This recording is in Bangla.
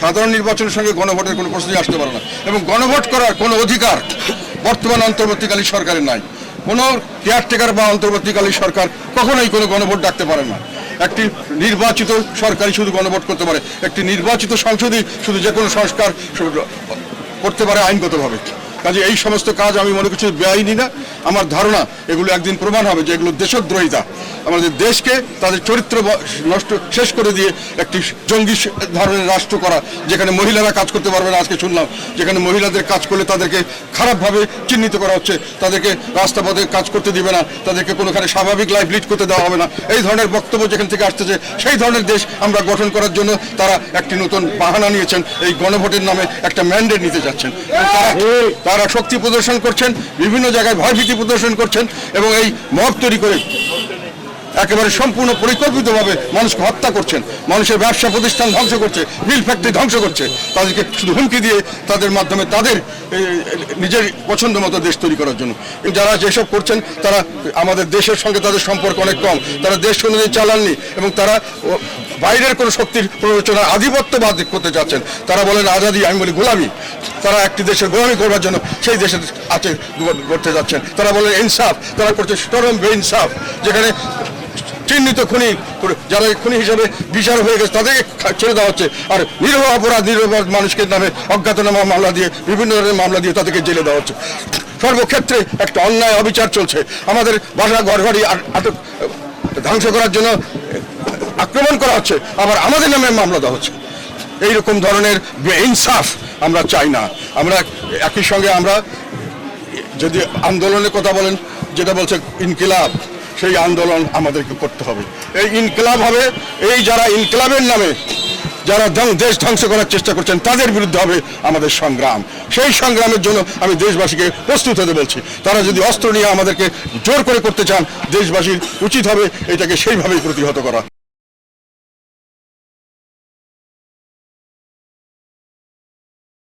সাধারণ নির্বাচনের সঙ্গে গণভোটের কোনো প্রশ্নই আসতে পারে না, এবং গণভোট করার কোনো অধিকার বর্তমান অন্তর্বর্তীকালীন সরকারের নাই। কোনো কেয়ারটেকার বা অন্তর্বর্তীকালীন সরকার কখনোই কোনো গণভোট ডাকতে পারে না। একটি নির্বাচিত সরকারই শুধু গণভোট করতে পারে, একটি নির্বাচিত সংসদই শুধু যে কোনো সংস্কার করতে পারে আইনগতভাবে। কাজে এই সমস্ত কাজ আমি মনে করছি বেআইনি না। আমার ধারণা এগুলো একদিন প্রমাণ হবে যে এগুলো দেশদ্রোহিতা। আমাদের দেশকে তাদের চরিত্র নষ্ট শেষ করে দিয়ে একটি জঙ্গি ধরনের রাষ্ট্র করা, যেখানে মহিলারা কাজ করতে পারবে না। আজকে শুনলাম যেখানে মহিলাদের কাজ করলে তাদেরকে খারাপভাবে চিহ্নিত করা হচ্ছে, তাদেরকে রাস্তাপথে কাজ করতে দিবে না, তাদেরকে কোনোখানে স্বাভাবিক লাইফ লিড করতে দেওয়া হবে না। এই ধরনের বক্তব্য যেখান থেকে আসতেছে, সেই ধরনের দেশ আমরা গঠন করার জন্য তারা একটি নতুন বাহানা নিয়েছেন, এই গণভোটের নামে একটা ম্যান্ডেট নিতে যাচ্ছেন। তারা শক্তি প্রদর্শন করছেন, বিভিন্ন জায়গায় ভয়ভীতি প্রদর্শন করছেন, এবং এই মব তৈরি করে একেবারে সম্পূর্ণ পরিকল্পিতভাবে মানুষকে হত্যা করছেন, মানুষের ব্যবসা প্রতিষ্ঠান ধ্বংস করছে, মিল ফ্যাক্টরি ধ্বংস করছে, তাদেরকে শুধু হুমকি দিয়ে তাদের মাধ্যমে তাদের নিজের পছন্দ মতো দেশ তৈরি করার জন্য। যারা যেসব করছেন তারা আমাদের দেশের সঙ্গে তাদের সম্পর্ক অনেক কম, তারা দেশ অনুযায়ী চালাননি, এবং তারা বাইরের কোনো শক্তির প্ররোচনা আধিপত্যবাদ করতে চাচ্ছেন। তারা বলেন আজাদি, আমি বলি গোলামি। তারা একটি দেশের গোলামি করবার জন্য সেই দেশের আছে করতে যাচ্ছেন। তারা বলেন ইনসাফ, তারা করছে চরম বেইনসাফ, যেখানে চিহ্নিত খুনি, যারা খুনি হিসাবে বিচার হয়ে গেছে তাদেরকে ছেড়ে দেওয়া হচ্ছে, আর নিরহ অপরাধ মানুষকে নামে অজ্ঞাতনামা মামলা দিয়ে, বিভিন্ন ধরনের মামলা দিয়ে তাদেরকে জেলে দেওয়া হচ্ছে। সর্বক্ষেত্রে একটা অন্যায় অবিচার চলছে। আমাদের বাসা ঘরবাড়ি আটক ধ্বংস করার জন্য আক্রমণ করা হচ্ছে, আবার আমাদের নামে মামলা দেওয়া হচ্ছে। এইরকম ধরনের বেইনসাফ আমরা চাই না। আমরা একই সঙ্গে আমরা যদি আন্দোলনের কথা বলেন, যেটা বলছে ইনকিলাব, সেই আন্দোলন আমাদেরকে করতে হবে। এই ইনকিলাব হবে এই যারা ইনকিলাবের নামে যারা দেশ ধ্বংস করার চেষ্টা করছেন তাদের বিরুদ্ধে হবে আমাদের সংগ্রাম। সেই সংগ্রামের জন্য আমি দেশবাসীকে প্রস্তুত হতে বলছি। তারা যদি অস্ত্র নিয়ে আমাদেরকে জোর করে করতে চান, দেশবাসীর উচিত হবে এটাকে সেইভাবেই প্রতিহত করা।